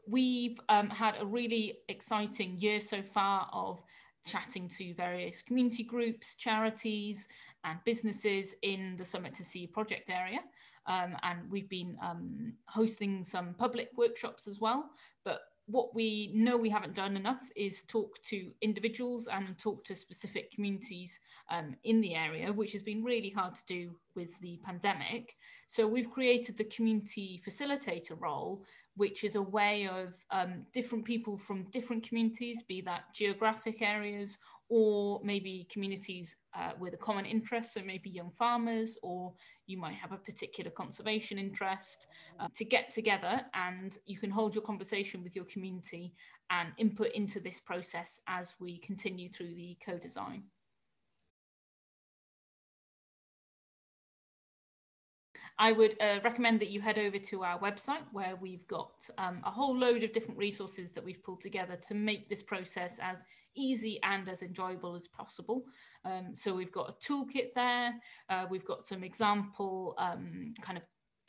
we've had a really exciting year so far of chatting to various community groups, charities and businesses in the Summit to Sea project area. And we've been hosting some public workshops as well. But what we know we haven't done enough is talk to individuals and talk to specific communities in the area, which has been really hard to do with the pandemic. So we've created the Community Facilitator role, which is a way of different people from different communities, be that geographic areas or maybe communities with a common interest, so maybe young farmers, or you might have a particular conservation interest, to get together, and you can hold your conversation with your community and input into this process as we continue through the co-design. I would recommend that you head over to our website, where we've got a whole load of different resources that we've pulled together to make this process as easy and as enjoyable as possible. So we've got a toolkit there. We've got some example kind of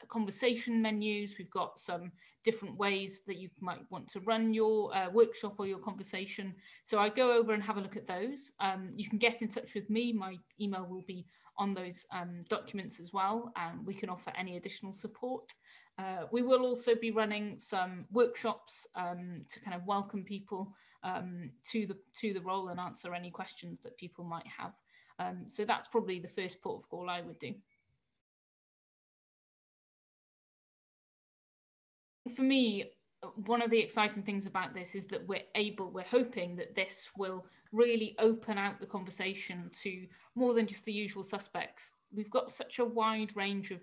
conversation menus. We've got some different ways that you might want to run your workshop or your conversation. So I go over and have a look at those. You can get in touch with me. My email will be on those documents as well, and we can offer any additional support. We will also be running some workshops to kind of welcome people to the role and answer any questions that people might have. So that's probably the first port of call I would do. For me, one of the exciting things about this is that we're hoping that this will really open out the conversation to more than just the usual suspects. We've got such a wide range of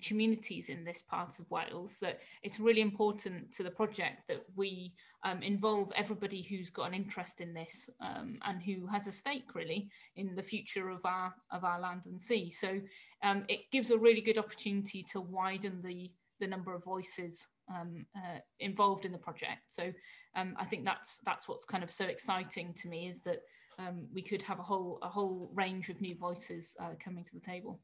communities in this part of Wales that it's really important to the project that we involve everybody who's got an interest in this and who has a stake really in the future of our land and sea. So it gives a really good opportunity to widen the number of voices involved in the project. So I think that's what's kind of so exciting to me, is that we could have a whole range of new voices coming to the table.